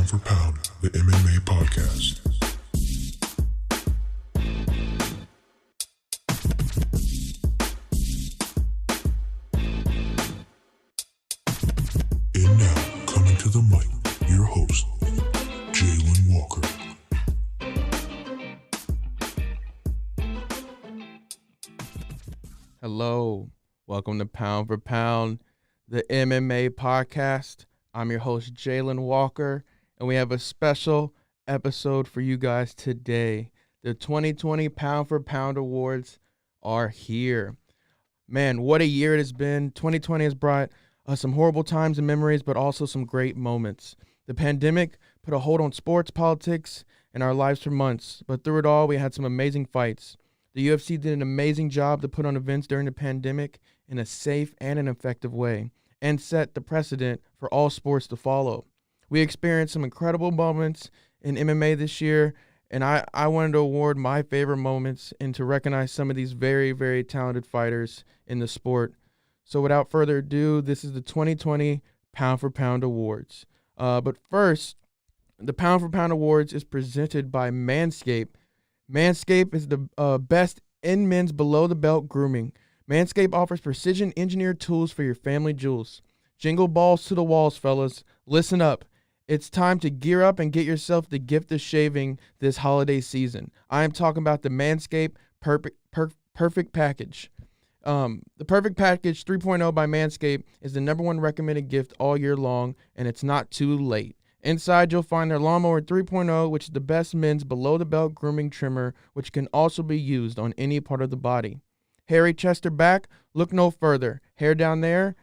Pound for Pound, the MMA podcast. And now, coming to the mic, your host, Jalen Walker. Hello, welcome to Pound for Pound, the MMA podcast. I'm your host, Jalen Walker, and we have a special episode for you guys today. The 2020 Pound for Pound Awards are here. Man, what a year it has been. 2020 has brought some horrible times and memories, but also some great moments. The pandemic put a hold on sports, politics, and our lives for months, but through it all, we had some amazing fights. The UFC did an amazing job to put on events during the pandemic in a safe and an effective way, and set the precedent for all sports to follow. We experienced some incredible moments in MMA this year, and I wanted to award my favorite moments and to recognize some of these very, very talented fighters in the sport. So without further ado, this is the 2020 Pound for Pound Awards. But first, the Pound for Pound Awards is presented by MANSCAPED. MANSCAPED is the best in men's below-the-belt grooming. MANSCAPED offers precision-engineered tools for your family jewels. Jingle balls to the walls, fellas. Listen up. It's time to gear up and get yourself the gift of shaving this holiday season. I am talking about the MANSCAPED Perfect Package. The Perfect Package 3.0 by MANSCAPED is the #1 recommended gift all year long, and it's not too late. Inside, you'll find their Lawnmower 3.0, which is the best men's below-the-belt grooming trimmer, which can also be used on any part of the body. Hairy chest or back? Look no further. Hair down there?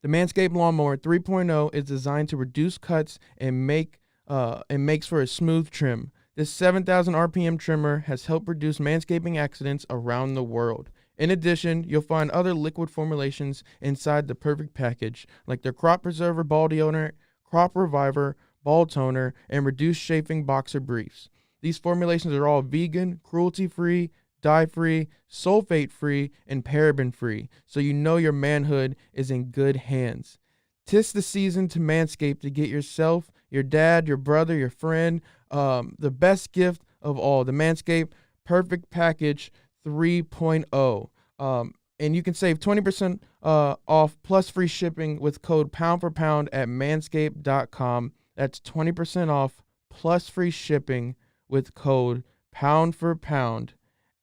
The Manscaped Lawnmower 3.0 is designed to reduce cuts and makes for a smooth trim. This 7,000 RPM trimmer has helped reduce manscaping accidents around the world. In addition, you'll find other liquid formulations inside the Perfect Package, like their Crop Preserver Ball Deodorant, Crop Reviver, Ball Toner, and Reduced Chafing Boxer Briefs. These formulations are all vegan, cruelty-free, dye-free, sulfate-free, and paraben-free, so you know your manhood is in good hands. 'Tis the season to manscape to get yourself, your dad, your brother, your friend, the best gift of all, the Manscaped Perfect Package 3.0. And you can save 20% off plus free shipping with code POUND4POUND at manscaped.com. That's 20% off plus free shipping with code POUND4POUND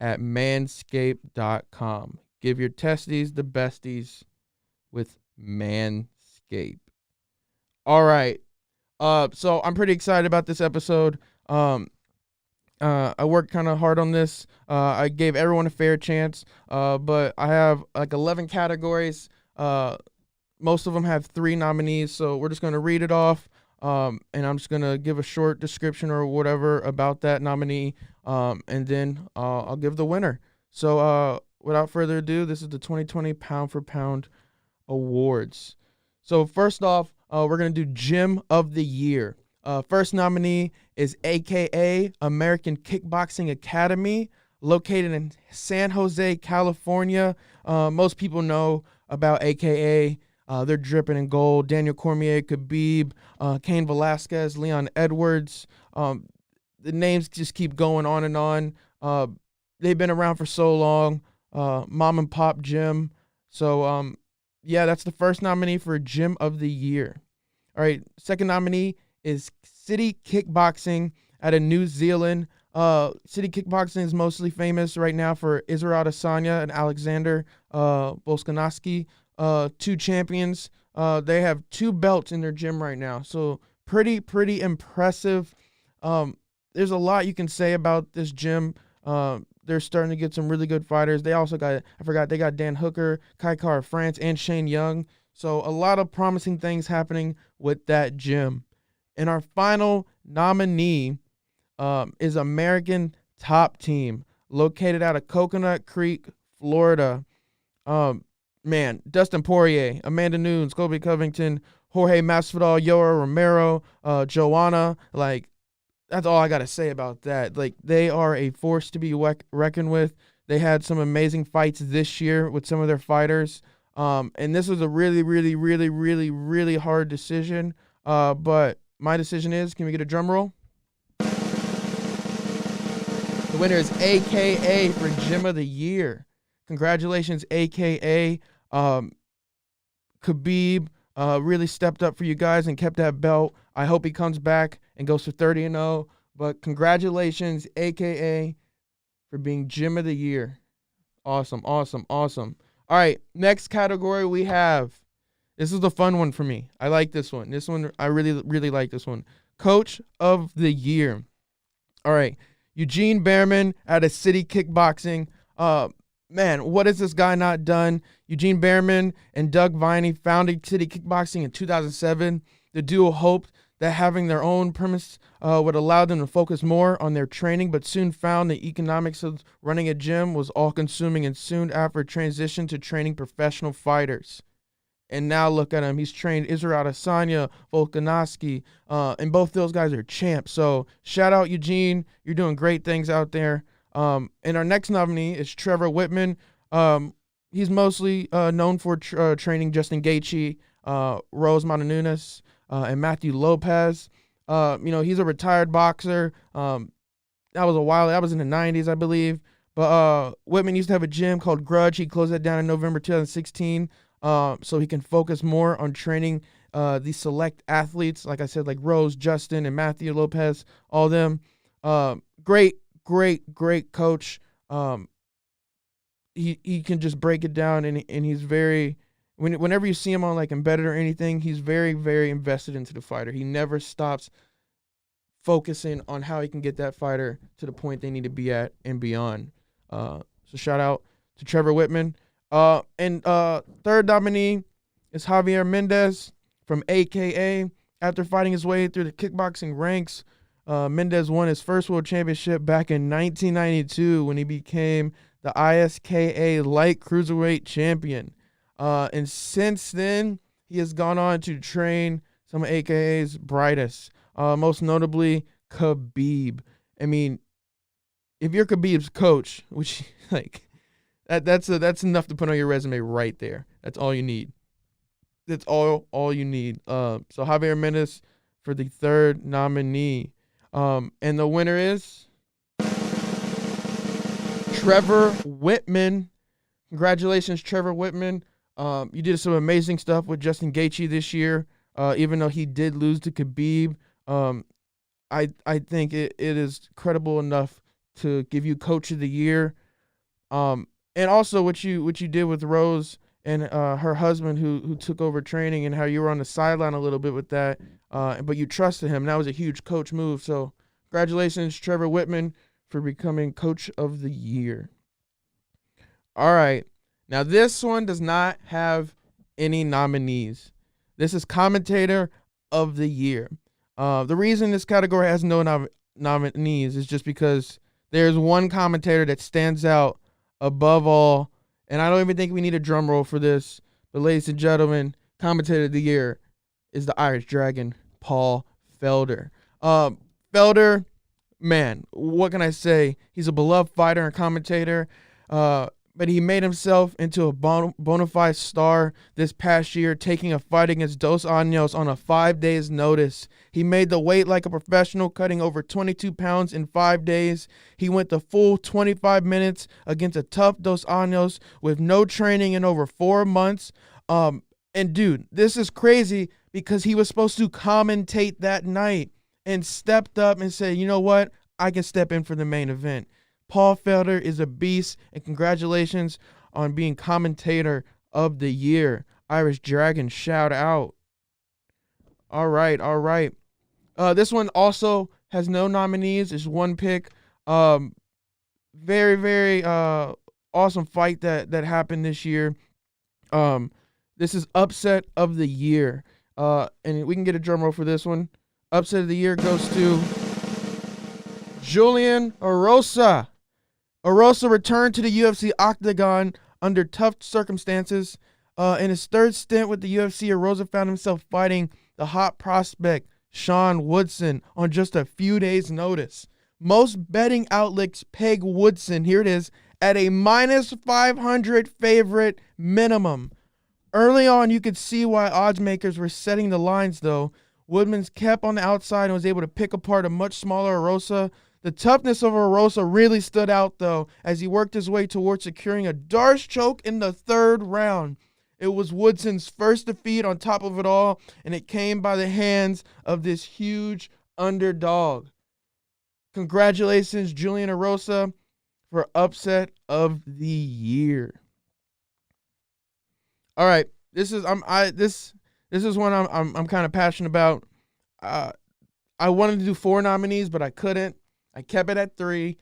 at manscaped.com. Give your testes the besties with Manscaped. All right. So I'm pretty excited about this episode. I worked kind of hard on this. I gave everyone a fair chance, but I have like 11 categories. Most of them have 3 nominees, so we're just going to read it off, and I'm just going to give a short description or whatever about that nominee, and then I'll give the winner. So without further ado, this is the 2020 Pound for Pound Awards. So first off, we're going to do Gym of the Year. First nominee is AKA American Kickboxing Academy, located in San Jose, California. Most people know about AKA. They're dripping in gold. Daniel Cormier, Khabib, Cain Velasquez, Leon Edwards. The names just keep going on and on. They've been around for so long. Mom and pop gym. So, yeah, that's the first nominee for Gym of the Year. All right, second nominee is City Kickboxing out of New Zealand. City Kickboxing is mostly famous right now for Israel Adesanya and Alexander Volkanovski, 2 champions. They have 2 belts in their gym right now, so pretty impressive. There's a lot you can say about this gym. They're starting to get some really good fighters. They also got, they got Dan Hooker, Kai Kara France, and Shane Young. So a lot of promising things happening with that gym. And our final nominee is American Top Team, located out of Coconut Creek, Florida. Dustin Poirier, Amanda Nunes, Colby Covington, Jorge Masvidal, Yoel Romero, Joanna. Like, that's all I got to say about that. Like, they are a force to be reckoned with. They had some amazing fights this year with some of their fighters. And this was a really hard decision. But my decision is, can we get a drum roll? The winner is AKA for Gym of the Year. Congratulations, AKA. Khabib really stepped up for you guys and kept that belt. I hope he comes back and goes for 30-0. But congratulations, AKA, for being Gym of the Year. Awesome, awesome, awesome. All right, next category we have. This is the fun one for me. I like this one. This one, I really, really like this one. Coach of the Year. All right, Eugene Behrman out of City Kickboxing. Man, what has this guy not done? Eugene Behrman and Doug Viney founded City Kickboxing in 2007. The duo hoped that having their own premise would allow them to focus more on their training, but soon found the economics of running a gym was all-consuming and soon after transitioned to training professional fighters. And now look at him. He's trained Israel Adesanya, Volkanovski, and both those guys are champs. So shout out, Eugene. You're doing great things out there. And our next nominee is Trevor Whitman. He's mostly known for training Justin Gaethje, Rose Namajunas, and Matthew Lopez. He's a retired boxer. That was a while. That was in the 90s, I believe. But Whitman used to have a gym called Grudge. He closed that down in November 2016. So he can focus more on training these select athletes, like I said, like Rose, Justin, and Matthew Lopez, all of them. Great coach. He can just break it down, and he's very, whenever you see him on like Embedded or anything, he's very, very invested into the fighter. He never stops focusing on how he can get that fighter to the point they need to be at and beyond. So shout out to Trevor Whitman. And third nominee is Javier Mendez from AKA. After fighting his way through the kickboxing ranks, Mendez won his first world championship back in 1992 when he became the ISKA light cruiserweight champion. And since then, he has gone on to train some of AKA's brightest, most notably Khabib. I mean, if you're Khabib's coach, which like that's enough to put on your resume right there. That's all you need. That's all you need. So Javier Mendez for the third nominee. And the winner is Trevor Whitman. Congratulations, Trevor Whitman. You did some amazing stuff with Justin Gaethje this year. Even though he did lose to Khabib, I think it is credible enough to give you Coach of the Year. And also what you did with Rose and her husband who took over training, and how you were on the sideline a little bit with that, but you trusted him. That was a huge coach move. So congratulations, Trevor Whitman, for becoming Coach of the Year. All right. Now this one does not have any nominees. This is Commentator of the Year. The reason this category has no nominees is just because there's one commentator that stands out above all, and I don't even think we need a drum roll for this, but ladies and gentlemen, Commentator of the Year is the Irish Dragon, Paul Felder. Felder, man, what can I say? He's a beloved fighter and commentator, but he made himself into a bona fide star this past year, taking a fight against Dos Anjos on a 5 days notice. He made the weight like a professional, cutting over 22 pounds in 5 days. He went the full 25 minutes against a tough Dos Anjos with no training in over 4 months. And dude, this is crazy because he was supposed to commentate that night and stepped up and said, you know what? I can step in for the main event. Paul Felder is a beast, and congratulations on being Commentator of the Year. Irish Dragon, shout out. All right. This one also has no nominees. It's one pick. Very, very awesome fight that happened this year. This is Upset of the Year. And we can get a drum roll for this one. Upset of the Year goes to Julian Erosa. Erosa returned to the UFC octagon under tough circumstances. In his third stint with the UFC, Erosa found himself fighting the hot prospect Sean Woodson on just a few days' notice. Most betting outlets peg Woodson, here it is, at a minus 500 favorite minimum. Early on, you could see why odds makers were setting the lines, though. Woodman's kept on the outside and was able to pick apart a much smaller Arosa. The toughness of Arosa really stood out, though, as he worked his way towards securing a Darce choke in the 3rd round. It was Woodson's first defeat on top of it all, and it came by the hands of this huge underdog. Congratulations, Julian Arosa, for upset of the year. All right, this is one I'm kind of passionate about. I wanted to do 4 nominees, but I couldn't. I kept it at 3.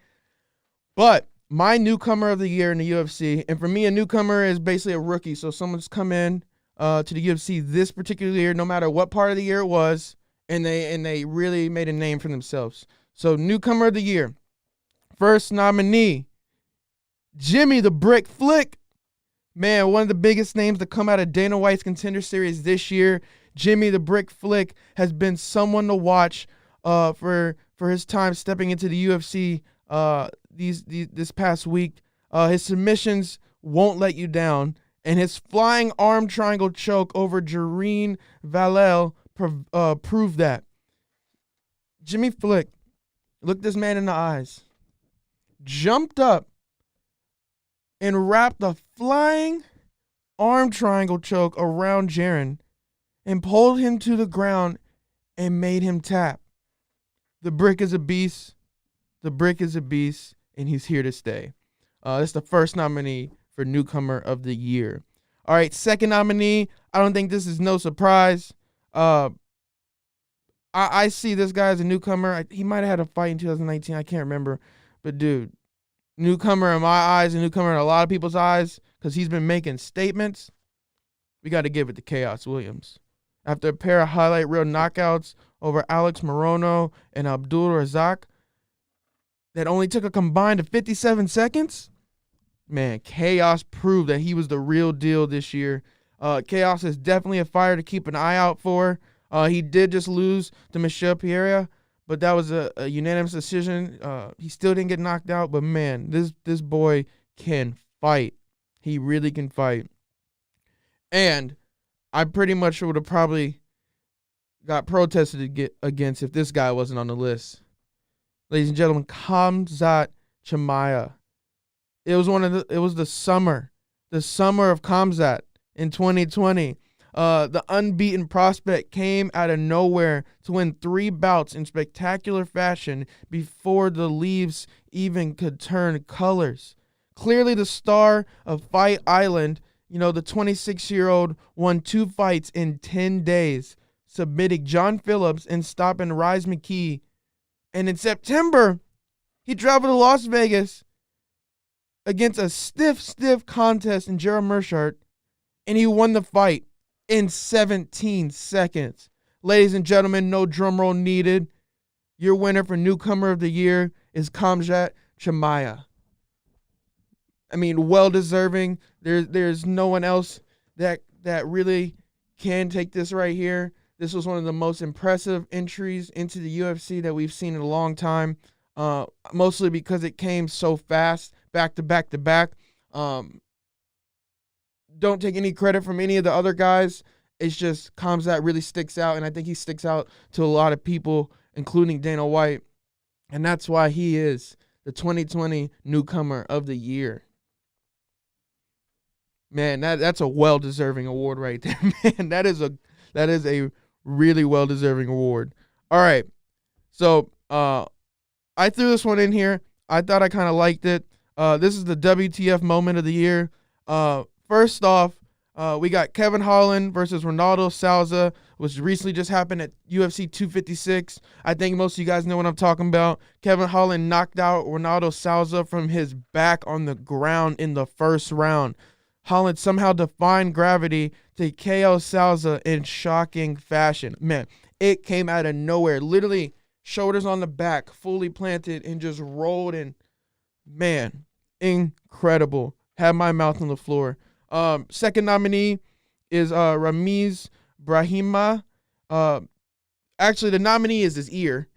But my newcomer of the year in the UFC, and for me, a newcomer is basically a rookie. So someone's come in to the UFC this particular year, no matter what part of the year it was, and they really made a name for themselves. So newcomer of the year, first nominee, Jimmy the Brick Flick. Man, one of the biggest names to come out of Dana White's Contender Series this year. Jimmy the Brick Flick has been someone to watch for his time stepping into the UFC this past week. His submissions won't let you down, and his flying arm triangle choke over Jareen Valel proved that. Jimmy Flick looked this man in the eyes, jumped up, and wrapped a flying arm triangle choke around Jaren and pulled him to the ground and made him tap. The Brick is a beast. The Brick is a beast, and he's here to stay. That's the first nominee for newcomer of the year. All right, second nominee. I don't think this is no surprise. I see this guy as a newcomer. He might have had a fight in 2019. I can't remember. But, dude, newcomer in my eyes and newcomer in a lot of people's eyes because he's been making statements. We got to give it to Chaos Williams. After a pair of highlight reel knockouts over Alex Morono and Abdul Razak that only took a combined of 57 seconds, man, Chaos proved that he was the real deal this year. Chaos is definitely a fighter to keep an eye out for. He did just lose to Michel Pereira, but that was a unanimous decision. He still didn't get knocked out, but man, this boy can fight. He really can fight. And I pretty much would have probably got protested against if this guy wasn't on the list. Ladies and gentlemen, Khamzat Chimaev. It was the summer of Khamzat in 2020. The unbeaten prospect came out of nowhere to win 3 bouts in spectacular fashion before the leaves even could turn colors. Clearly the star of Fight Island, the 26-year-old won 2 fights in 10 days, submitting John Phillips and stopping Rise McKee. And in September, he traveled to Las Vegas against a stiff contest in Gerald Meerschaert, and he won the fight in 17 seconds. Ladies and gentlemen, no drum roll needed. Your winner for newcomer of the year is Khamzat Chimaev. I mean, well-deserving. There's no one else that really can take this right here. This was one of the most impressive entries into the UFC that we've seen in a long time, mostly because it came so fast, back to back to back. Don't take any credit from any of the other guys. It's just Khamzat really sticks out, and I think he sticks out to a lot of people, including Dana White, and that's why he is the 2020 newcomer of the year. Man, that's a well-deserving award right there, man. That is a really well-deserving award. All right, so I threw this one in here. I thought I kind of liked it. This is the WTF moment of the year. First off, we got Kevin Holland versus Ronaldo Souza, which recently just happened at UFC 256. I think most of you guys know what I'm talking about. Kevin Holland knocked out Ronaldo Souza from his back on the ground in the first round. Holland somehow defied gravity to KO Souza in shocking fashion. Man, it came out of nowhere. Literally, shoulders on the back, fully planted, and just rolled in. Man, incredible. Had my mouth on the floor. Second nominee is Ramiz Brahima. Actually, the nominee is his ear.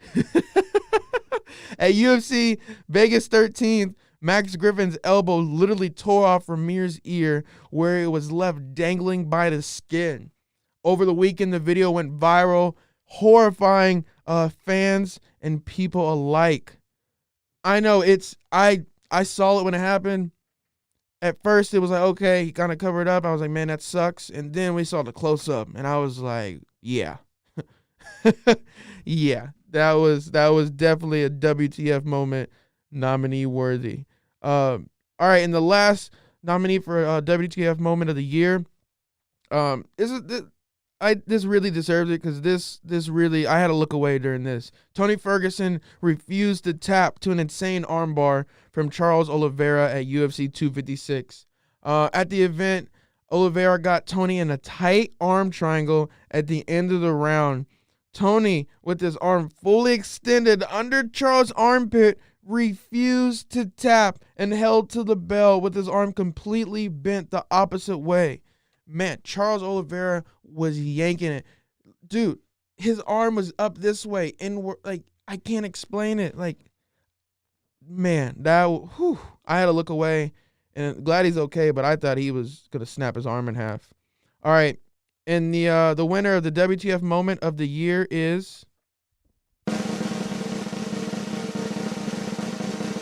At UFC Vegas 13th, Max Griffin's elbow literally tore off Ramir's ear where it was left dangling by the skin. Over the weekend, the video went viral. horrifying fans and people alike. I know I saw it when it happened. At first, it was like, okay, he kind of covered up. I was like, man, that sucks. And then we saw the close up, and I was like, yeah, yeah, that was definitely a WTF moment, nominee worthy. All right, and the last nominee for WTF moment of the year, this really deserves it because this really I had to look away during this. Tony Ferguson refused to tap to an insane armbar from Charles Oliveira at UFC 256. At the event, Oliveira got Tony in a tight arm triangle at the end of the round. Tony, with his arm fully extended under Charles' armpit, refused to tap and held to the bell with his arm completely bent the opposite way. Man, Charles Oliveira was yanking it. Dude, his arm was up this way. Inward, like, I can't explain it. Like, man, I had to look away. And glad he's okay, but I thought he was going to snap his arm in half. All right. And the winner of the WTF moment of the year is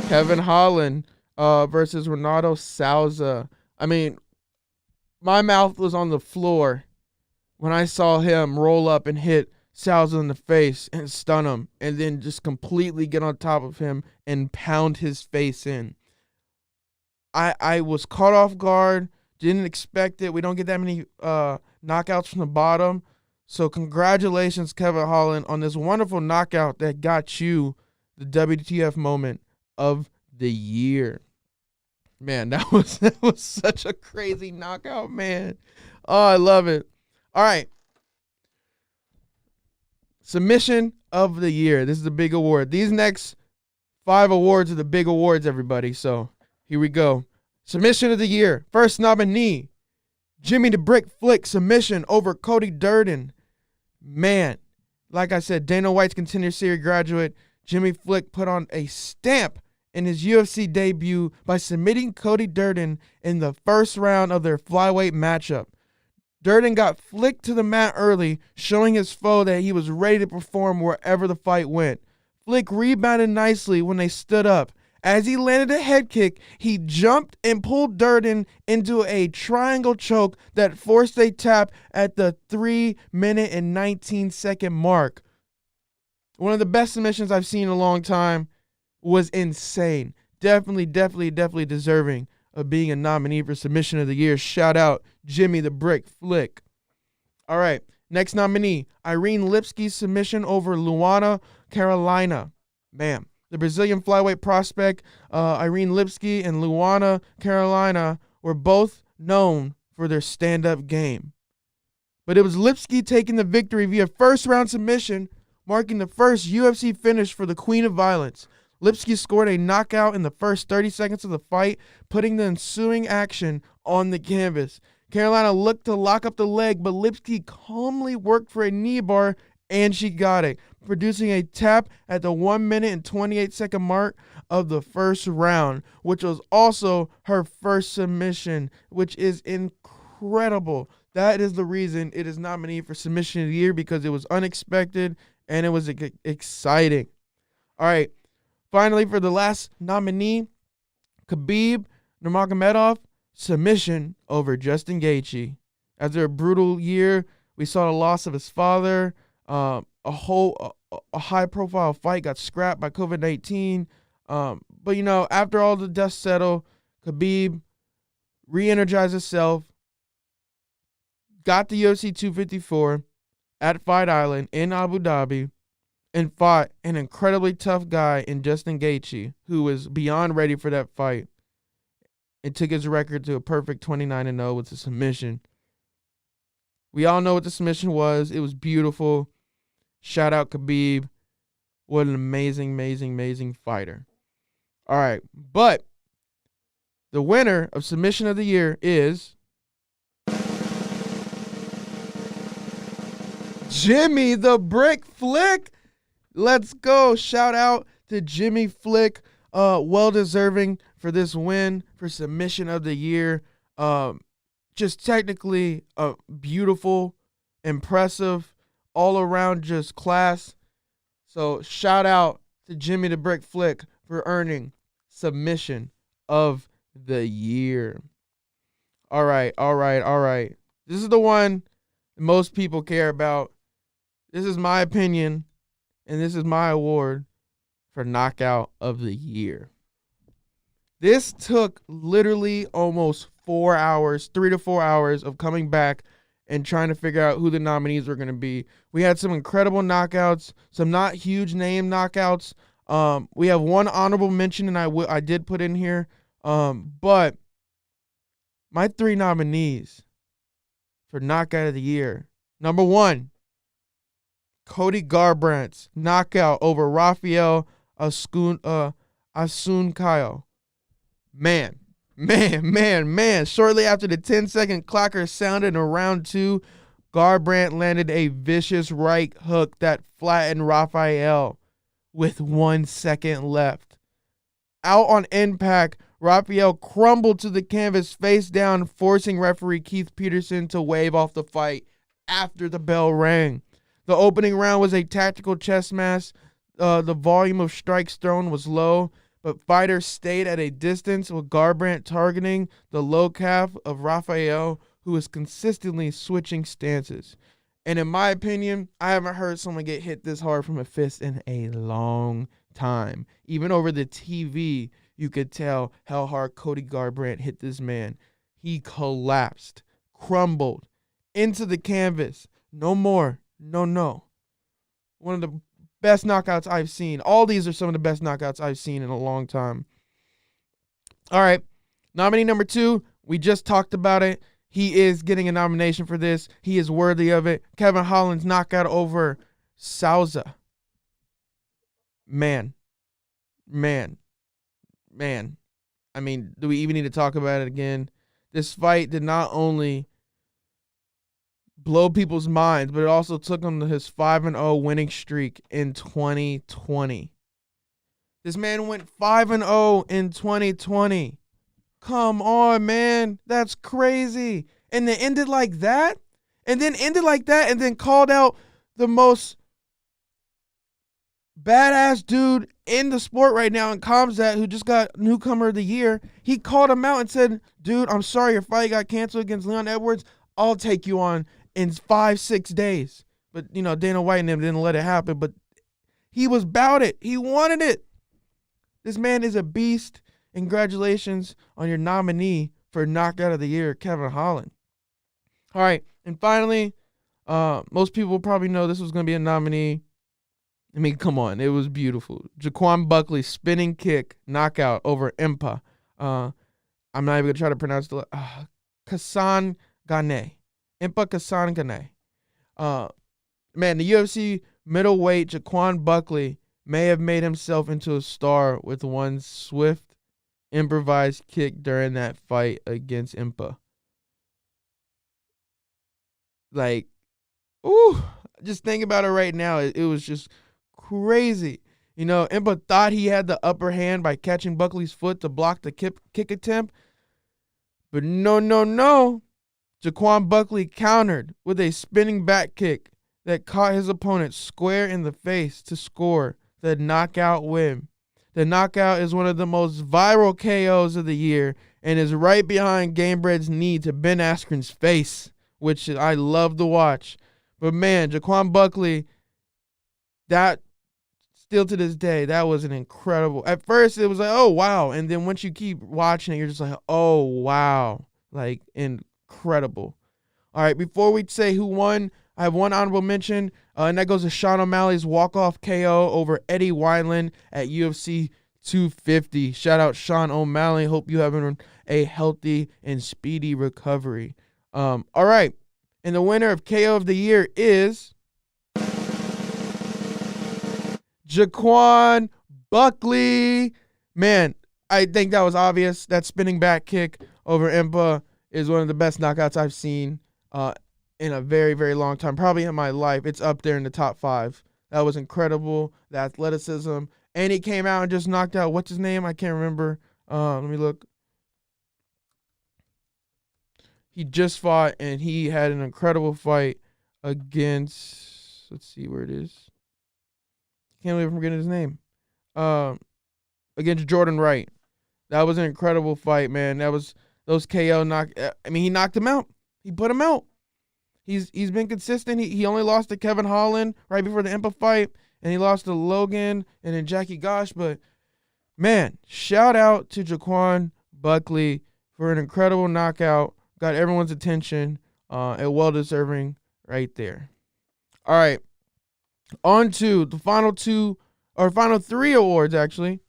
Kevin Holland versus Renato Souza. I mean, my mouth was on the floor when I saw him roll up and hit Souza in the face and stun him and then just completely get on top of him and pound his face in. I was caught off guard, didn't expect it. We don't get that many knockouts from the bottom. So congratulations, Kevin Holland, on this wonderful knockout that got you the WTF moment of the year. Man, that was such a crazy knockout, man. Oh, I love it. All right. Submission of the year. This is the big award. These next 5 awards are the big awards, everybody. So here we go. Submission of the year. First nominee, Jimmy the Brick Flick submission over Cody Durden. Man, like I said, Dana White's Contender Series graduate, Jimmy Flick put on a stamp in his UFC debut by submitting Cody Durden in the first round of their flyweight matchup. Durden got flicked to the mat early, showing his foe that he was ready to perform wherever the fight went. Flick rebounded nicely when they stood up. As he landed a head kick, he jumped and pulled Durden into a triangle choke that forced a tap at the 3-minute and 19-second mark. One of the best submissions I've seen in a long time. Was insane. Definitely deserving of being a nominee for submission of the year. Shout out Jimmy the Brick Flick. All right, next nominee, Irene Lipsky's submission over Luana Carolina. Man, the Brazilian flyweight prospect Irene Lipsky and Luana Carolina were both known for their stand-up game. But it was Lipsky taking the victory via first-round submission, marking the first UFC finish for the Queen of Violence. Lipsky scored a knockout in the first 30 seconds of the fight, putting the ensuing action on the canvas. Carolina looked to lock up the leg, but Lipsky calmly worked for a knee bar, and she got it, producing a tap at the 1-minute and 28-second mark of the first round, which was also her first submission, which is incredible. That is the reason it is nominated for submission of the year, because it was unexpected and it was exciting. All right. Finally, for the last nominee, Khabib Nurmagomedov, submission over Justin Gaethje. After a brutal year, we saw the loss of his father. A high-profile fight got scrapped by COVID-19. But, you know, after all the dust settled, Khabib re-energized himself, got the UFC 254 at Fight Island in Abu Dhabi, and fought an incredibly tough guy in Justin Gaethje, who was beyond ready for that fight, and took his record to a perfect 29-0 with a submission. We all know what the submission was. It was beautiful. Shout out Khabib. What an amazing fighter. All right, but the winner of submission of the year is Jimmy the Brick Flick. Let's go. Shout out to Jimmy Flick. Well deserving for this win for submission of the year. Just technically beautiful, impressive, all around just class. So shout out to Jimmy the Brick Flick for earning submission of the year. All right. This is the one most people care about. This is my opinion, and this is my award for knockout of the year. This took literally almost 4 hours, 3 to 4 hours of coming back and trying to figure out who the nominees were going to be. We had some incredible knockouts, some not huge name knockouts. We have one honorable mention, and I did put in here. But my 3 nominees for knockout of the year. Number 1, Cody Garbrandt's knockout over Rafael Asuncayo. Man. Shortly after the 10-second clocker sounded in round 2, Garbrandt landed a vicious right hook that flattened Rafael with 1 second left. Out on impact, Rafael crumbled to the canvas face down, forcing referee Keith Peterson to wave off the fight after the bell rang. The opening round was a tactical chess match. The volume of strikes thrown was low, but fighters stayed at a distance, with Garbrandt targeting the low calf of Rafael, who was consistently switching stances. And in my opinion, I haven't heard someone get hit this hard from a fist in a long time. Even over the TV, you could tell how hard Cody Garbrandt hit this man. He collapsed, crumbled into the canvas. No more. No. One of the best knockouts I've seen. All these are some of the best knockouts I've seen in a long time. All right. Nominee number 2, we just talked about it. He is getting a nomination for this. He is worthy of it. Kevin Holland's knockout over Souza. Man. I mean, do we even need to talk about it again? This fight did not only blow people's minds, but it also took him to his 5-0 winning streak in 2020. This man went 5-0 in 2020. Come on, man. That's crazy. And then ended like that? And then called out the most badass dude in the sport right now in Comsat, who just got newcomer of the year. He called him out and said, dude, I'm sorry your fight got canceled against Leon Edwards. I'll take you on in 5-6 days. But, Dana White and them didn't let it happen. But he was about it. He wanted it. This man is a beast. Congratulations on your nominee for knockout of the year, Kevin Holland. All right. And finally, most people probably know this was going to be a nominee. I mean, come on. It was beautiful. Jaquan Buckley's spinning kick knockout over Impa. I'm not even going to try to pronounce the Kassan Gane. Impa Kassan Gane. Man, the UFC middleweight Jaquan Buckley may have made himself into a star with one swift, improvised kick during that fight against Impa. Like, ooh, just think about it right now. It was just crazy. Impa thought he had the upper hand by catching Buckley's foot to block the kick attempt. But no. Jaquan Buckley countered with a spinning back kick that caught his opponent square in the face to score the knockout win. The knockout is one of the most viral KOs of the year and is right behind Gamebred's knee to Ben Askren's face, which I love to watch. But man, Jaquan Buckley, that still to this day, that was an incredible. At first, it was like, oh, wow. And then once you keep watching it, you're just like, oh, wow. Like, incredible. All right, before we say who won, I have one honorable mention, and that goes to Sean O'Malley's walk-off KO over Eddie Wineland at UFC 250. Shout out Sean O'Malley. Hope you having a healthy and speedy recovery. All right, and the winner of KO of the year is Jaquan Buckley. Man, I think that was obvious. That spinning back kick over Impa is one of the best knockouts I've seen in a very, very long time, probably in my life. It's up there in the top 5. That was incredible, the athleticism. And he came out and just knocked out, what's his name? I can't remember. Let me look. He just fought, and he had an incredible fight against Let's see where it is. Can't believe I'm forgetting his name. Against Jordan Wright. That was an incredible fight, man. Those KO he knocked him out. He put him out. He's been consistent. He only lost to Kevin Holland right before the Impa fight, and he lost to Logan and then Jackie Gosh. But man, shout out to Jaquan Buckley for an incredible knockout. Got everyone's attention. And well deserving right there. All right, on to the final three awards actually.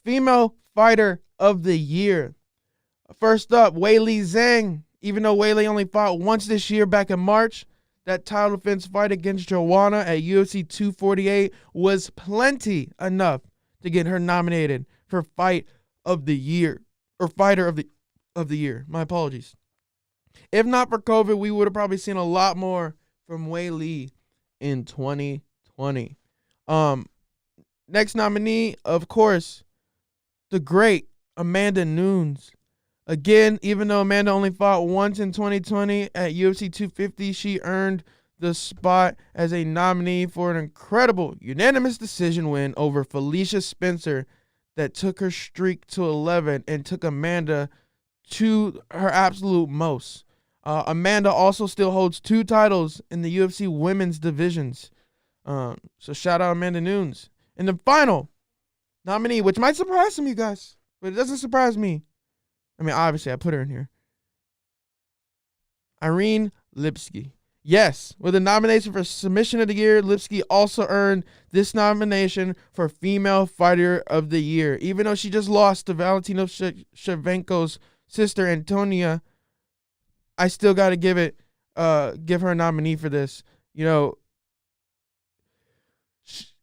Female Fighter of the Year. First up, Weili Zhang. Even though Weili only fought once this year back in March, that title defense fight against Joanna at UFC 248 was plenty enough to get her nominated for Fight of the Year, or Fighter of the Year. My apologies. If not for COVID, we would have probably seen a lot more from Weili in 2020. Next nominee, of course, the great Amanda Nunes. Again, even though Amanda only fought once in 2020 at UFC 250, she earned the spot as a nominee for an incredible unanimous decision win over Felicia Spencer that took her streak to 11 and took Amanda to her absolute most. Amanda also still holds 2 titles in the UFC women's divisions. So shout out Amanda Nunes. And the final nominee, which might surprise some of you guys, but it doesn't surprise me. I mean, obviously, I put her in here. Irene Lipski. Yes, with a nomination for Submission of the Year, Lipski also earned this nomination for Female Fighter of the Year. Even though she just lost to Valentina Shevchenko's sister, Antonia, I still got to give her a nominee for this. You know,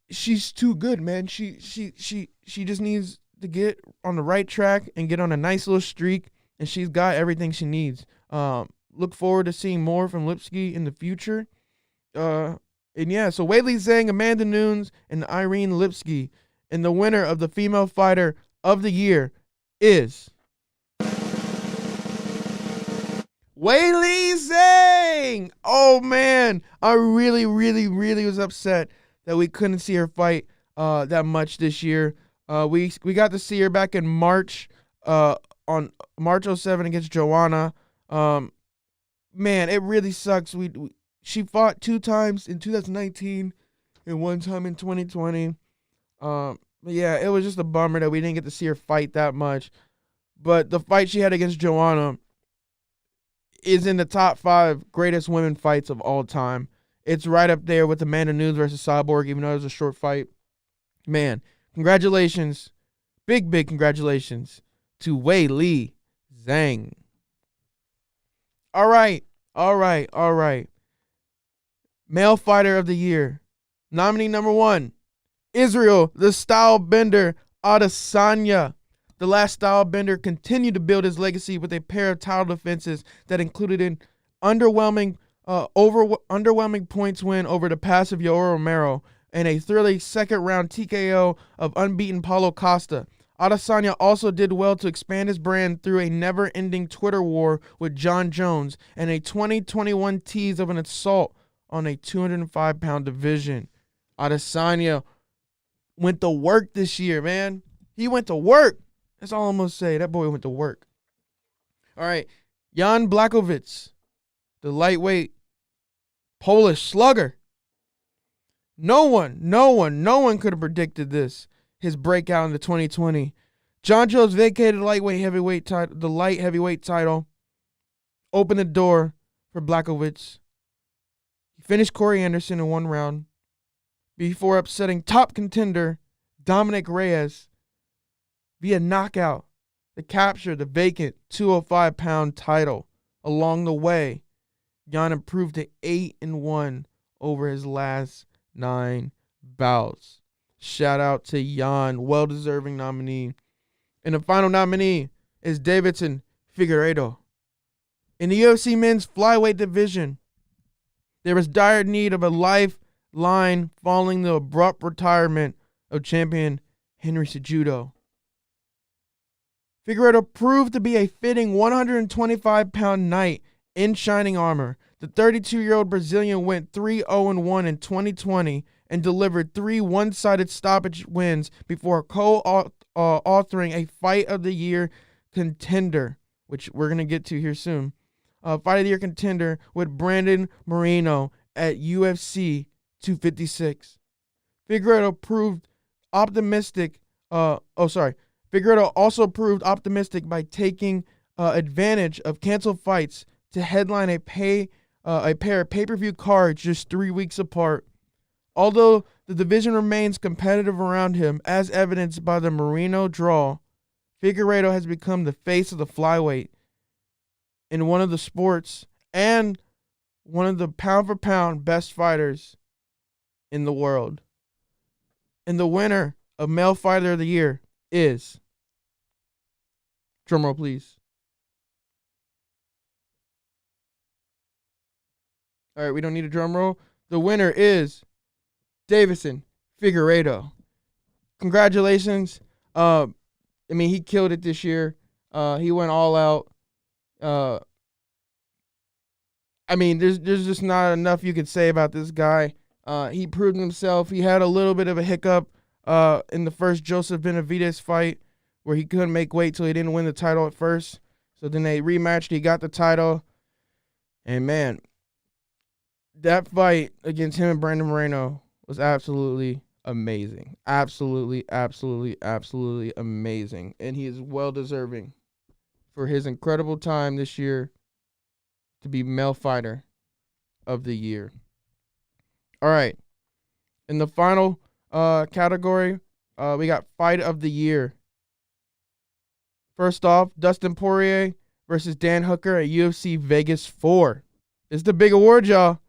she's too good, man. She just needs to get on the right track and get on a nice little streak, and she's got everything she needs. Look forward to seeing more from Lipski in the future. And yeah, so Weili Zhang, Amanda Nunes, and Irene Lipski. And the winner of the Female Fighter of the Year is Weili Zhang. Oh man, I really was upset that we couldn't see her fight that much this year. We got to see her back in March, on March 07 against Joanna. Man, it really sucks. She fought 2 times in 2019 and 1 time in 2020. But yeah, it was just a bummer that we didn't get to see her fight that much. But the fight she had against Joanna is in the top 5 greatest women fights of all time. It's right up there with Amanda Nunes versus Cyborg, even though it was a short fight. Man, congratulations. Big congratulations to Weili Zhang. All right. Male Fighter of the Year. Nominee number 1, Israel, the Style Bender, Adesanya. The last Style Bender continued to build his legacy with a pair of title defenses that included an underwhelming points win over the passive Yoel Romero and a thrilling second-round TKO of unbeaten Paulo Costa. Adesanya also did well to expand his brand through a never-ending Twitter war with John Jones and a 2021 tease of an assault on a 205-pound division. Adesanya went to work this year, man. He went to work. That's all I'm going to say. That boy went to work. All right. Jan Blachowicz, the lightweight Polish slugger. No one could have predicted this. His breakout in the 2020. John Jones vacated the light heavyweight title. Opened the door for Blachowicz. He finished Corey Anderson in 1 round before upsetting top contender Dominic Reyes via knockout to capture the vacant 205-pound title. Along the way, Jan improved to 8-1 over his last 9 bouts. Shout out to Jan, well-deserving nominee. And the final nominee is Davidson Figueiredo. In the UFC men's flyweight division, there was dire need of a lifeline following the abrupt retirement of champion Henry Cejudo. Figueiredo proved to be a fitting 125-pound knight in shining armor The 32-year-old Brazilian went 3-0-1 in 2020 and delivered 3 one-sided stoppage wins before co-authoring a Fight of the Year contender, which we're going to get to here soon. Fight of the Year contender with Brandon Moreno at UFC 256. Figueiredo also proved optimistic by taking advantage of canceled fights to headline a pair of pay-per-view cards just 3 weeks apart. Although the division remains competitive around him, as evidenced by the Moreno draw, Figueiredo has become the face of the flyweight in one of the sports and one of the pound-for-pound best fighters in the world. And the winner of Male Fighter of the Year is, drumroll please. All right, we don't need a drum roll. The winner is Deiveson Figueiredo. Congratulations. He killed it this year. He went all out. There's just not enough you could say about this guy. He proved himself. He had a little bit of a hiccup in the first Joseph Benavidez fight where he couldn't make weight till he didn't win the title at first. So then they rematched. He got the title. And, man, that fight against him and Brandon Moreno was absolutely amazing. Absolutely, absolutely, absolutely amazing. And he is well-deserving for his incredible time this year to be Male Fighter of the Year. All right. In the final category, we got Fight of the Year. First off, Dustin Poirier versus Dan Hooker at UFC Vegas 4. It's the big award, y'all.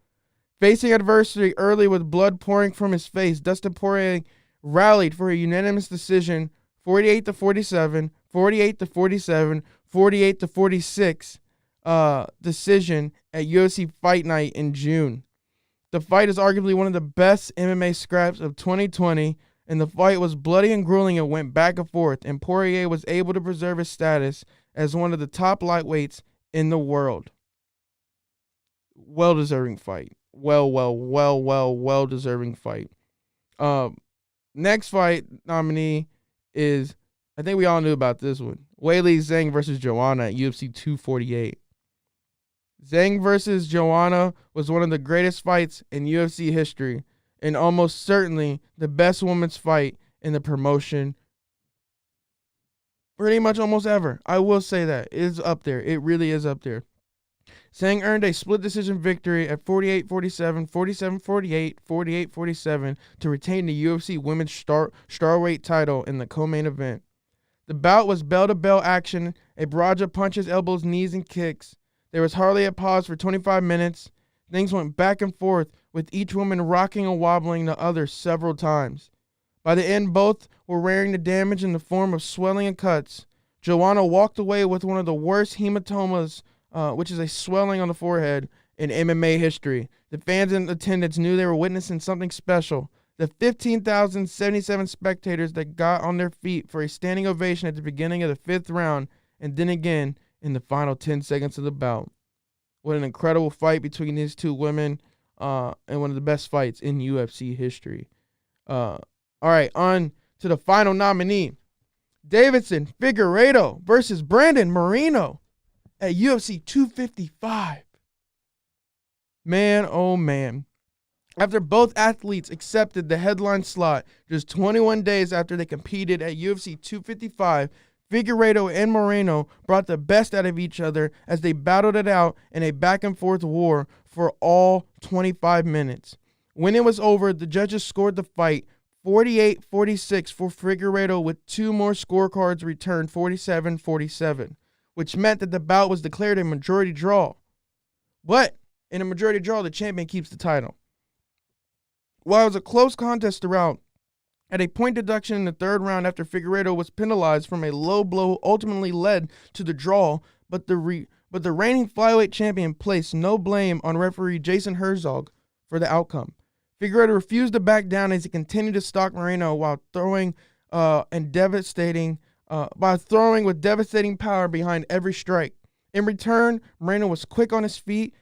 Facing adversity early with blood pouring from his face, Dustin Poirier rallied for a unanimous decision, 48-47, 48-47, 48-46 decision at UFC Fight Night in June. The fight is arguably one of the best MMA scraps of 2020, and the fight was bloody and grueling and went back and forth, and Poirier was able to preserve his status as one of the top lightweights in the world. Well-deserving fight. Well-deserving fight. Next fight nominee is, I think we all knew about this one, Weili Zhang versus Joanna at UFC 248. Zhang versus Joanna was one of the greatest fights in UFC history and almost certainly the best women's fight in the promotion pretty much almost ever. I will say that. It is up there. It really is up there. Zhang earned a split decision victory at 48-47, 47-48, 48-47 to retain the UFC Women's Strawweight title in the co-main event. The bout was bell-to-bell action, a barrage of punches, elbows, knees, and kicks. There was hardly a pause for 25 minutes. Things went back and forth, with each woman rocking and wobbling the other several times. By the end, both were wearing the damage in the form of swelling and cuts. Joanna walked away with one of the worst hematomas, which is a swelling on the forehead, in MMA history. The fans in attendance knew they were witnessing something special. The 15,077 spectators that got on their feet for a standing ovation at the beginning of the 5th round, and then again in the final 10 seconds of the bout. What an incredible fight between these two women, and one of the best fights in UFC history. All right, on to the final nominee. Deiveson Figueiredo versus Brandon Moreno at UFC 255. Man, oh man. After both athletes accepted the headline slot just 21 days after they competed at UFC 255, Figueiredo and Moreno brought the best out of each other as they battled it out in a back-and-forth war for all 25 minutes. When it was over, the judges scored the fight 48-46 for Figueiredo, with 2 more scorecards returned 47-47, which meant that the bout was declared a majority draw. But in a majority draw, the champion keeps the title. While it was a close contest throughout, at a point deduction in the 3rd round after Figueiredo was penalized from a low blow ultimately led to the draw, but the reigning flyweight champion placed no blame on referee Jason Herzog for the outcome. Figueiredo refused to back down as he continued to stalk Moreno while throwing with devastating power behind every strike. In return, Moreno was quick on his feet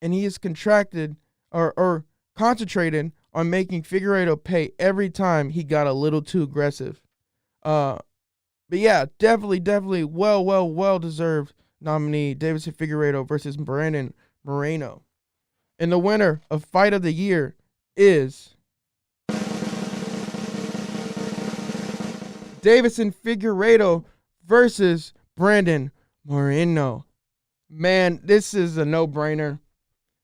and he is contracted or concentrated on making Figueiredo pay every time he got a little too aggressive. But yeah, definitely well deserved nominee, Deiveson Figueiredo versus Brandon Moreno. And the winner of Fight of the Year is Deiveson Figueiredo versus Brandon Moreno. Man, this is a no-brainer.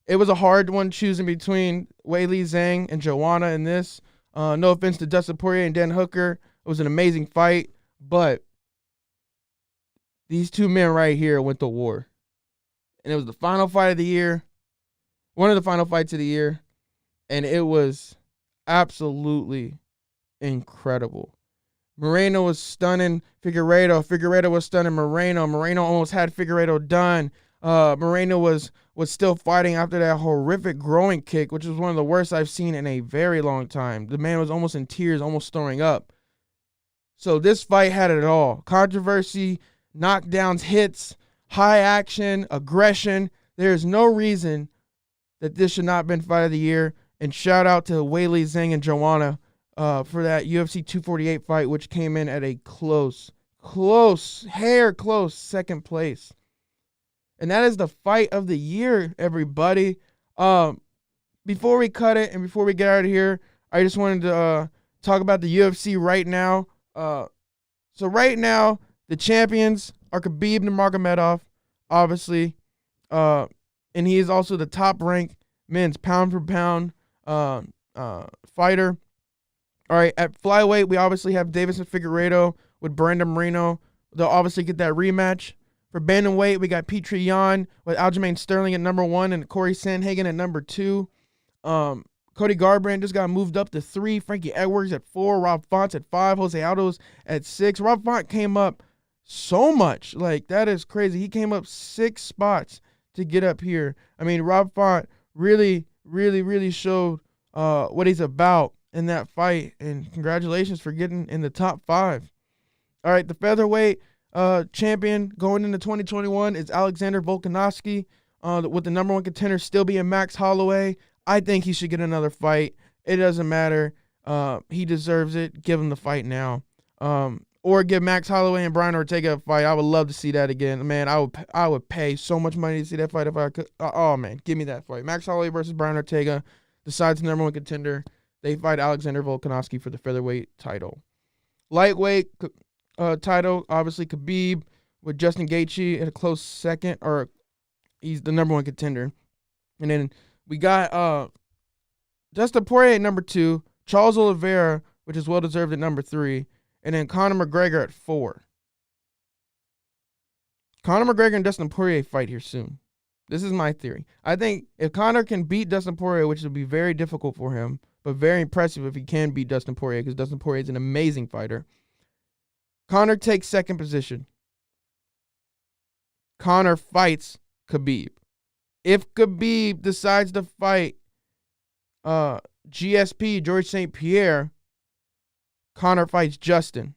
It was a hard one choosing between Weili Zhang and Joanna in this. No offense to Dustin Poirier and Dan Hooker. It was an amazing fight, but these two men right here went to war. And it was the final fight of the year, one of the final fights of the year, and it was absolutely incredible. Moreno was stunning Figueiredo. Figueiredo was stunning Moreno. Moreno almost had Figueiredo done. Moreno was still fighting after that horrific groin kick, which was one of the worst I've seen in a very long time. The man was almost in tears, almost throwing up. So this fight had it all. Controversy, knockdowns, hits, high action, aggression. There's no reason that this should not have been Fight of the Year. And shout out to Weili Zhang and Joanna for that UFC 248 fight, which came in at a close second place. And that is the Fight of the Year, everybody. Before we cut it and before we get out of here, I just wanted to talk about the UFC right now. So right now, the champions are Khabib Nurmagomedov, obviously. And he is also the top-ranked men's pound-for-pound fighter. All right, at flyweight, we obviously have Deiveson Figueiredo with Brandon Moreno. They'll obviously get that rematch. For bantamweight, we got Petr Yan with Aljamain Sterling at number 1 and Corey Sandhagen at number 2. Cody Garbrandt just got moved up to 3. Frankie Edwards at 4. Rob Font's at 5. Jose Aldo's at 6. Rob Font came up so much. Like, that is crazy. He came up 6 spots to get up here. I mean, Rob Font really showed what he's about in that fight. And congratulations for getting in the top 5. All right, the featherweight champion going into 2021 is Alexander Volkanovski, with the number 1 contender still being Max Holloway. I think he should get another fight. It doesn't matter. He deserves it. Give him the fight now. Or give Max Holloway and Brian Ortega a fight. I would love to see that again. Man, I would pay so much money to see that fight if I could. Oh, man, give me that fight. Max Holloway versus Brian Ortega decides the number 1 contender. They fight Alexander Volkanovski for the featherweight title. Lightweight title, obviously Khabib with Justin Gaethje at a close second, or he's the number 1 contender. And then we got Dustin Poirier at number 2, Charles Oliveira, which is well-deserved, at number 3, and then Conor McGregor at 4. Conor McGregor and Dustin Poirier fight here soon. This is my theory. I think if Conor can beat Dustin Poirier, which will be very difficult for him, but very impressive if he can beat Dustin Poirier, because Dustin Poirier is an amazing fighter, Conor takes second position. Conor fights Khabib. If Khabib decides to fight GSP, George St. Pierre, Conor fights Justin.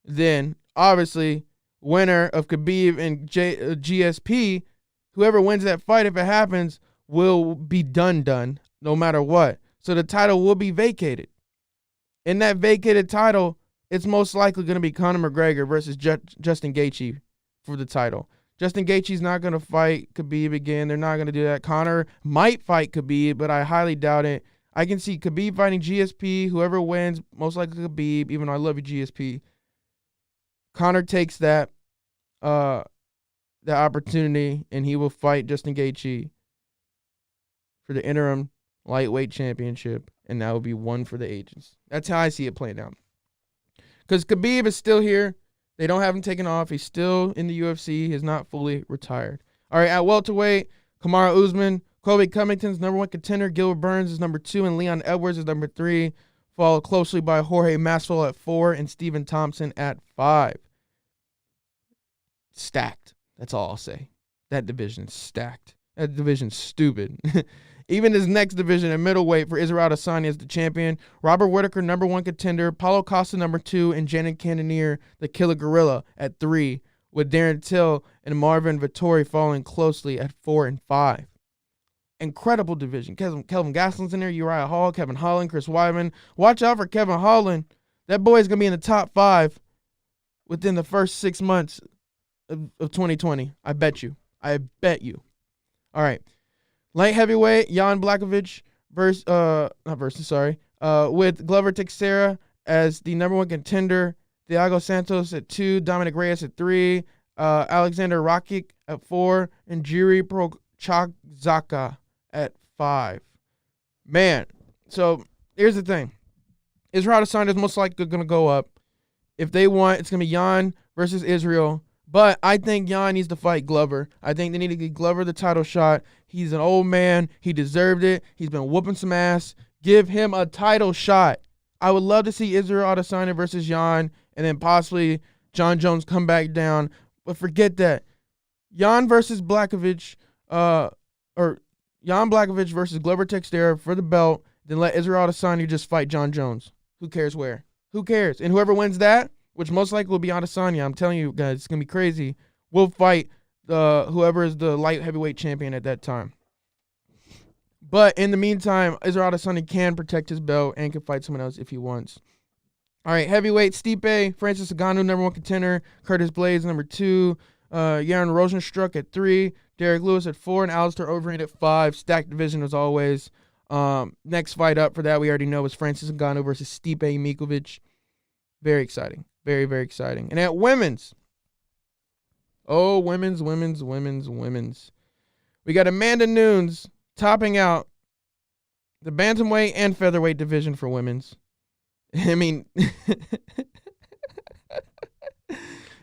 Then, obviously, winner of Khabib and GSP, whoever wins that fight, if it happens, will be done, no matter what. So the title will be vacated. In that vacated title, it's most likely going to be Conor McGregor versus Justin Gaethje for the title. Justin Gaethje's not going to fight Khabib again. They're not going to do that. Conor might fight Khabib, but I highly doubt it. I can see Khabib fighting GSP. Whoever wins, most likely Khabib, even though I love you, GSP. Conor takes that opportunity, and he will fight Justin Gaethje for the interim lightweight championship, and that will be one for the ages. That's how I see it playing out. Because Khabib is still here. They don't have him taken off. He's still in the UFC. He's not fully retired. All right, at welterweight, Kamaru Usman, Colby Covington's number 1 contender. Gilbert Burns is number 2, and Leon Edwards is number 3, followed closely by Jorge Masvidal at 4 and Stephen Thompson at 5. Stacked. That's all I'll say. That division's stacked. That division's stupid. Even his next division at middleweight for Israel Adesanya is the champion. Robert Whittaker, number 1 contender. Paulo Costa, number 2, and Janet Cannonier, the Killer Gorilla, at 3, with Darren Till and Marvin Vettori following closely at 4 and 5. incredible division. Kelvin Gastelum's in there, Uriah Hall, Kevin Holland, Chris Weidman. Watch out for Kevin Holland. That boy is going to be in the top 5 within the first 6 months of 2020. I bet you. All right. Light heavyweight, Jan Blachowicz with Glover Teixeira as the number 1 contender. Thiago Santos at 2, Dominic Reyes at 3, Alexander Rakic at 4, and Jiri Prochazka at 5. Man, so here's the thing. Israel Adesanya is most likely going to go up. If they want, it's going to be Jan versus Israel. But I think Jan needs to fight Glover. I think they need to give Glover the title shot. He's an old man. He deserved it. He's been whooping some ass. Give him a title shot. I would love to see Israel Adesanya versus Jan, and then possibly John Jones come back down. But forget that. Jan versus Blachowicz, or Jan Blachowicz versus Glover Teixeira for the belt. Then let Israel Adesanya just fight John Jones. Who cares where? Who cares? And whoever wins that, which most likely will be Adesanya, I'm telling you guys, it's going to be crazy, will fight whoever is the light heavyweight champion at that time. But in the meantime, Israel Adesanya can protect his belt and can fight someone else if he wants. All right, heavyweight, Stipe, Francis Ngannou, number 1 contender, Curtis Blaydes, number 2, Yaron Rosenstruck at 3, Derek Lewis at 4, and Alistair Overeem at 5. Stacked division as always. Next fight up for that, we already know, is Francis Ngannou versus Stipe Miocic. Very exciting. Very, very exciting. And at women's. Women's. We got Amanda Nunes topping out the bantamweight and featherweight division for women's. I mean,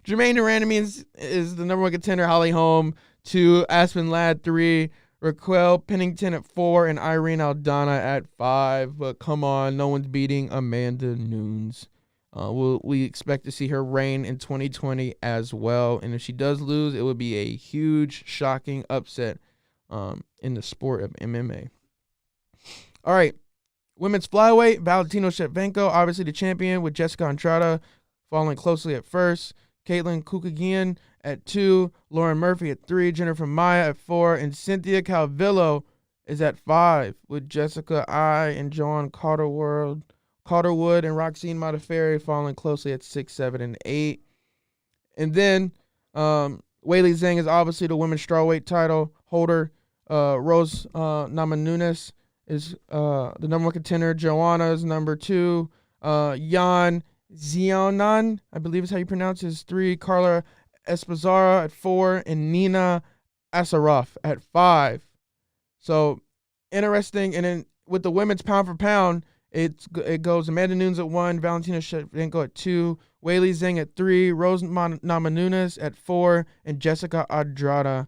Jermaine Durand is the number 1 contender, Holly Holm, 2, Aspen Ladd, 3, Raquel Pennington at 4, and Irene Aldana at 5. But come on, no one's beating Amanda Nunes. We expect to see her reign in 2020 as well. And if she does lose, it would be a huge, shocking upset in the sport of MMA. All right. Women's flyweight, Valentina Shevchenko, obviously the champion, with Jessica Andrade following closely at 1st. Caitlin Kukagian at 2. Lauren Murphy at 3. Jennifer Maia at 4. And Cynthia Calvillo is at 5, with Jessica Ai and Joanne Calderwood and Roxine Modafferi following closely at 6, 7, and 8. And then Weili Zhang is obviously the women's strawweight title holder. Rose Namajunas is the number 1 contender. Joanna is number 2. Yan Xiaonan, I believe is how you pronounce it, is 3. Carla Esparza at 4. And Nina Asaraf at 5. So, interesting. And then with the women's pound for pound, it goes Amanda Nunes at 1, Valentina Shevchenko at 2, Weili Zhang at 3, Rose Namajunas at 4, and Jessica Andrade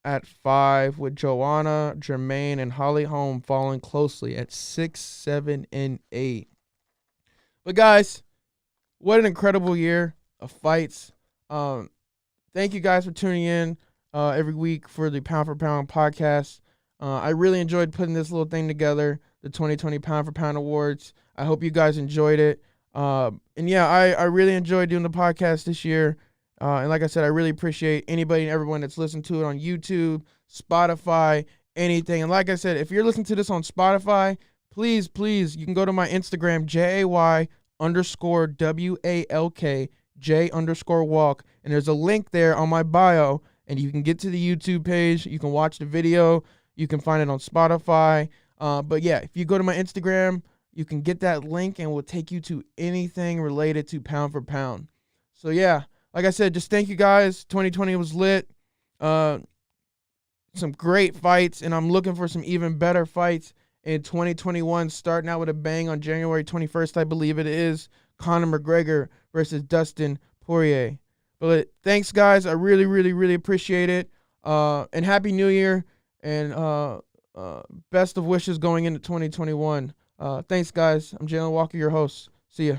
at 5, with Joanna, Jermaine, and Holly Holm following closely at 6, 7, and 8. But guys, what an incredible year of fights. Thank you guys for tuning in every week for the Pound for Pound podcast. I really enjoyed putting this little thing together, the 2020 Pound for Pound Awards. I hope you guys enjoyed it. And yeah, I really enjoyed doing the podcast this year. And like I said, I really appreciate anybody and everyone that's listened to it on YouTube, Spotify, anything. And like I said, if you're listening to this on Spotify, please, you can go to my Instagram, JAY_WALK, J_walk. And there's a link there on my bio, and you can get to the YouTube page. You can watch the video. You can find it on Spotify. But yeah, if you go to my Instagram, you can get that link and it will take you to anything related to Pound for Pound. So yeah, like I said, just thank you guys. 2020 was lit. Some great fights, and I'm looking for some even better fights in 2021, starting out with a bang on January 21st, I believe it is. Conor McGregor versus Dustin Poirier. But thanks, guys. I really, really, really appreciate it. And Happy New Year. And best of wishes going into 2021. Thanks, guys. I'm Jalen Walker, your host. See ya.